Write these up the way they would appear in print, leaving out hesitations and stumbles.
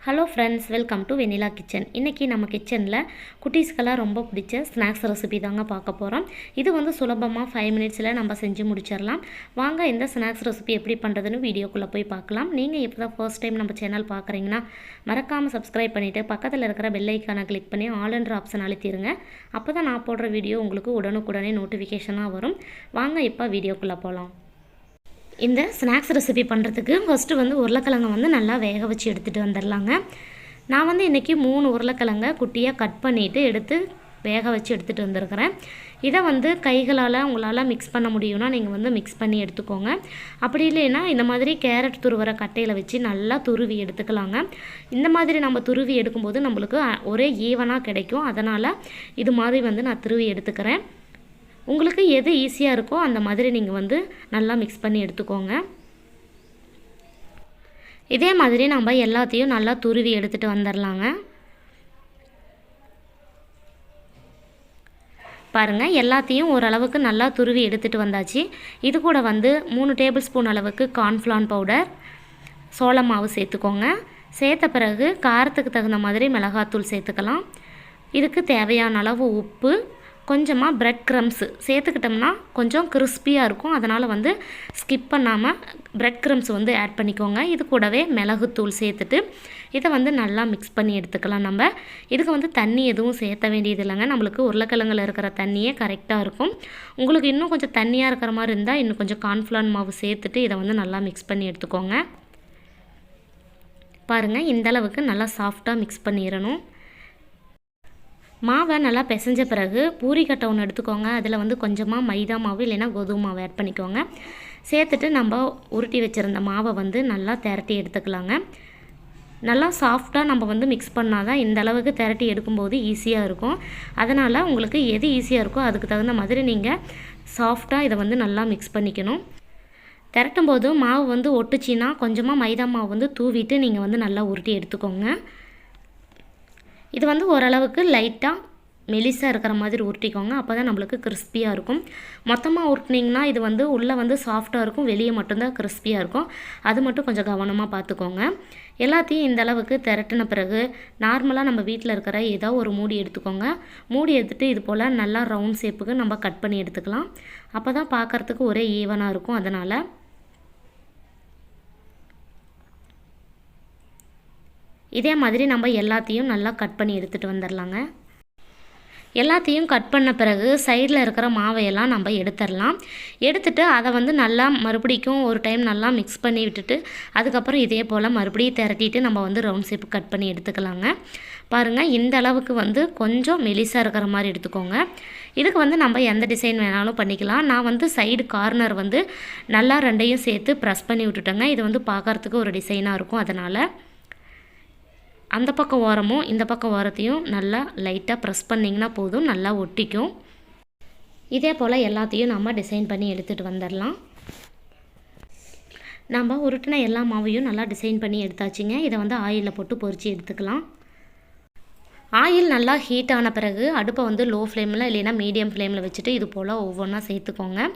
Hello friends, welcome to vanilla kitchen. இன்றைக்கி நம்ம கிச்சனில் குட்டீஸ்க்கெல்லாம் ரொம்ப பிடிச்ச ஸ்நாக்ஸ் ரெசிபி தாங்க பார்க்க போகிறோம். இது வந்து சுலபமாக 5 மினிட்ஸில் நம்ம செஞ்சு முடிச்சிடலாம். வாங்க இந்த ஸ்நாக்ஸ் ரெசிபி எப்படி பண்ணுறதுன்னு வீடியோக்குள்ளே போய் பார்க்கலாம். நீங்கள் இப்போ தான் ஃபர்ஸ்ட் டைம் நம்ம சேனல் பார்க்குறீங்கன்னா மறக்காமல் சப்ஸ்கிரைப் பண்ணிவிட்டு பக்கத்தில் இருக்கிற பெல் ஐக்கானை கிளிக் பண்ணி ஆல்ன்ற ஆப்ஷன் அழுத்திடுங்க. அப்போ தான் நான் போடுற வீடியோ உங்களுக்கு உடனுக்குடனே நோட்டிஃபிகேஷனாக வரும். வாங்க இப்போ வீடியோக்குள்ளே போகலாம். இந்த ஸ்நாக்ஸ் ரெசிபி பண்ணுறதுக்கு ஃபஸ்ட்டு வந்து உருளைக்கிழங்கை வந்து நல்லா வேக வச்சு எடுத்துகிட்டு வந்துடலாங்க. நான் வந்து இன்றைக்கி 3 உருளைக்கிழங்கை குட்டியாக கட் பண்ணிவிட்டு எடுத்து வேக வச்சு எடுத்துகிட்டு வந்திருக்கிறேன். இதை வந்து கைகளால் உங்களால் மிக்ஸ் பண்ண முடியும்னா நீங்கள் வந்து மிக்ஸ் பண்ணி எடுத்துக்கோங்க. அப்படி இல்லைன்னா இந்த மாதிரி கேரட் துருவர கட்டையில் வச்சு நல்லா துருவி எடுத்துக்கலாங்க. இந்த மாதிரி நம்ம துருவி எடுக்கும்போது நம்மளுக்கு ஒரே ஈவனாக கிடைக்கும். அதனால் இது மாதிரி வந்து நான் துருவி எடுத்துக்கிறேன். உங்களுக்கு எது ஈஸியாக இருக்கோ அந்த மாதிரி நீங்கள் வந்து நல்லா மிக்ஸ் பண்ணி எடுத்துக்கோங்க. இதே மாதிரி நம்ம எல்லாத்தையும் நல்லா துருவி எடுத்துகிட்டு வந்துடலாங்க. பாருங்கள், எல்லாத்தையும் ஓரளவுக்கு நல்லா துருவி எடுத்துகிட்டு வந்தாச்சு. இது கூட வந்து 3 டேபிள் ஸ்பூன் அளவுக்கு கார்ன்ஃப்ளவர் பவுடர், சோள மாவு சேர்த்துக்கோங்க. சேர்த்த பிறகு காரத்துக்கு தகுந்த மாதிரி மிளகாத்தூள் சேர்த்துக்கலாம். இதுக்கு தேவையான அளவு உப்பு, கொஞ்சமாக பிரெட் க்ரம்ஸு சேர்த்துக்கிட்டோம்னா கொஞ்சம் கிறிஸ்பியாக இருக்கும். அதனால் வந்து ஸ்கிப் பண்ணாமல் பிரெட் க்ரம்ஸ் வந்து ஆட் பண்ணிக்கோங்க. இது கூடவே மிளகுத்தூள் சேர்த்துட்டு இதை வந்து நல்லா மிக்ஸ் பண்ணி எடுத்துக்கலாம். நம்ம இதுக்கு வந்து தண்ணி எதுவும் சேர்த்த வேண்டியது இல்லைங்க. நம்மளுக்கு உருளைக்கிழங்குல இருக்கிற தண்ணியே கரெக்டாக இருக்கும். உங்களுக்கு இன்னும் கொஞ்சம் தண்ணியாக இருக்கிற மாதிரி இருந்தால் இன்னும் கொஞ்சம் கார்ன்ஃப்ளவர் மாவு சேர்த்துட்டு இதை வந்து நல்லா மிக்ஸ் பண்ணி எடுத்துக்கோங்க. பாருங்கள், இந்தளவுக்கு நல்லா சாஃப்டாக மிக்ஸ் பண்ணிடணும். மாவை நல்லா பிசைஞ்ச பிறகு பூரிக்கட்டை ஒன்று எடுத்துக்கோங்க. அதில் வந்து கொஞ்சமாக மைதா மாவு இல்லைன்னா கோதுமை மாவு ஆட் பண்ணிக்கோங்க. சேர்த்துட்டு நம்ம உருட்டி வச்சுருந்த மாவை வந்து நல்லா திரட்டி எடுத்துக்கலாங்க. நல்லா சாஃப்டாக நம்ம வந்து மிக்ஸ் பண்ணால் தான் இந்த அளவுக்கு திரட்டி எடுக்கும்போது ஈஸியாக இருக்கும். அதனால் உங்களுக்கு எது ஈஸியாக இருக்கோ அதுக்கு தகுந்த மாதிரி நீங்கள் சாஃப்டாக இதை வந்து நல்லா மிக்ஸ் பண்ணிக்கணும். திரட்டும் போது மாவு வந்து ஒட்டுச்சின்னா கொஞ்சமாக மைதா மாவு வந்து தூவிட்டு நீங்கள் வந்து நல்லா உருட்டி எடுத்துக்கோங்க. இது வந்து ஓரளவுக்கு லைட்டாக மெலிசாக இருக்கிற மாதிரி உருட்டிக்கோங்க. அப்போ தான் நம்மளுக்கு கிறிஸ்பியாக இருக்கும். மொத்தமாக உருட்டினீங்கன்னா இது வந்து உள்ளே வந்து சாஃப்டாக இருக்கும், வெளியே மட்டும்தான் கிறிஸ்பியாக இருக்கும். அது மட்டும் கொஞ்சம் கவனமாக பார்த்துக்கோங்க. எல்லாத்தையும் இந்த அளவுக்கு திரட்டின பிறகு நார்மலாக நம்ம வீட்டில் இருக்கிற ஏதோ ஒரு மூடி எடுத்துக்கோங்க. மூடி எடுத்துகிட்டு இது போல் நல்லா ரவுண்ட் ஷேப்புக்கு நம்ம கட் பண்ணி எடுத்துக்கலாம். அப்போ தான் பார்க்குறதுக்கு ஒரே ஈவனாக இருக்கும். அதனால் இதே மாதிரி நம்ம எல்லாத்தையும் நல்லா கட் பண்ணி எடுத்துகிட்டு வந்துடலாங்க. எல்லாத்தையும் கட் பண்ண பிறகு சைடில் இருக்கிற மாவையெல்லாம் நம்ம எடுத்துடலாம். எடுத்துகிட்டு அதை வந்து நல்லா மறுபடிக்கும் ஒரு டைம் நல்லா மிக்ஸ் பண்ணி விட்டுட்டு அதுக்கப்புறம் இதே போல் மறுபடியும் திரட்டிட்டு நம்ம வந்து ரவுண்ட் ஷேப் கட் பண்ணி எடுத்துக்கலாங்க. பாருங்கள், இந்த அளவுக்கு வந்து கொஞ்சம் மெலிசாக இருக்கிற மாதிரி எடுத்துக்கோங்க. இதுக்கு வந்து நம்ம எந்த டிசைன் வேணாலும் பண்ணிக்கலாம். நான் வந்து சைடு கார்னர் வந்து நல்லா ரெண்டையும் சேர்த்து ப்ரெஸ் பண்ணி விட்டுட்டேங்க. இது வந்து பார்க்குறதுக்கு ஒரு டிசைனாக இருக்கும். அதனால் அந்த பக்கம் ஓரமும் இந்த பக்கம் ஓரத்தையும் நல்லா லைட்டாக ப்ரெஸ் பண்ணிங்கன்னா போதும், நல்லா ஒட்டிக்கும். இதே போல் எல்லாத்தையும் நம்ம டிசைன் பண்ணி எடுத்துகிட்டு வந்துடலாம். நம்ம உருட்டின எல்லா மாவையும் நல்லா டிசைன் பண்ணி எடுத்தாச்சுங்க. இதை வந்து ஆயிலில் போட்டு பொரித்து எடுத்துக்கலாம். ஆயில் நல்லா ஹீட் ஆன பிறகு அடுப்பை வந்து லோ ஃப்ளேமில் இல்லைன்னா மீடியம் ஃப்ளேமில் வச்சுட்டு இது போல் ஒவ்வொன்றா சேர்த்துக்கோங்க.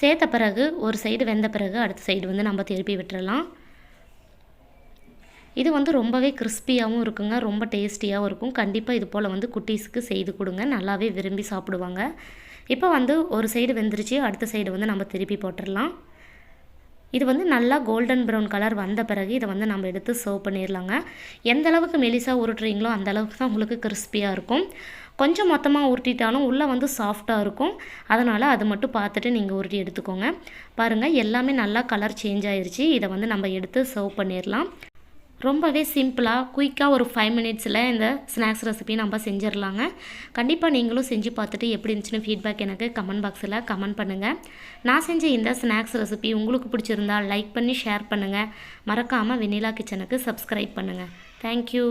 சேர்த்த பிறகு ஒரு சைடு வெந்த பிறகு அடுத்த சைடு வந்து நம்ம திருப்பி விட்டுறலாம். இது வந்து ரொம்பவே கிறிஸ்பியாகவும் இருக்குங்க, ரொம்ப டேஸ்டியாகவும் இருக்கும். கண்டிப்பாக இது போல் வந்து குட்டீஸுக்கு செய்து கொடுங்க, நல்லாவே விரும்பி சாப்பிடுவாங்க. இப்போ வந்து ஒரு சைடு வெந்துருச்சு, அடுத்த சைடு வந்து நம்ம திருப்பி போட்டுடலாம். இது வந்து நல்லா கோல்டன் ப்ரௌன் கலர் வந்த பிறகு இதை வந்து நம்ம எடுத்து சர்வ் பண்ணிடலாங்க. எந்த அளவுக்கு மெலிசாக உருட்டுறீங்களோ அந்த அளவுக்கு தான் உங்களுக்கு கிறிஸ்பியாக இருக்கும். கொஞ்சம் மொத்தமாக உருட்டிட்டாலும் உள்ளே வந்து சாஃப்டாக இருக்கும். அதனால் அது மட்டும் பார்த்துட்டு நீங்கள் உருட்டி எடுத்துக்கோங்க. பாருங்கள், எல்லாமே நல்லா கலர் சேஞ்ச் ஆயிடுச்சு. இதை வந்து நம்ம எடுத்து சர்வ் பண்ணிடலாம். ரொம்பவே சிம்பிளாக குயிக்காக ஒரு 5 மினிட்ஸில் இந்த ஸ்நாக்ஸ் ரெசிபி நம்ம செஞ்சிடலாங்க. கண்டிப்பாக நீங்களும் செஞ்சு பார்த்துட்டு எப்படி இருந்துச்சுன்னு ஃபீட்பேக் எனக்கு கமெண்ட் பாக்ஸில் கமெண்ட் பண்ணுங்கள். நான் செஞ்ச இந்த ஸ்நாக்ஸ் ரெசிபி உங்களுக்கு பிடிச்சிருந்தால் லைக் பண்ணி ஷேர் பண்ணுங்கள். மறக்காமல் வெனிலா கிச்சனுக்கு சப்ஸ்கிரைப் பண்ணுங்கள். தேங்க்யூ.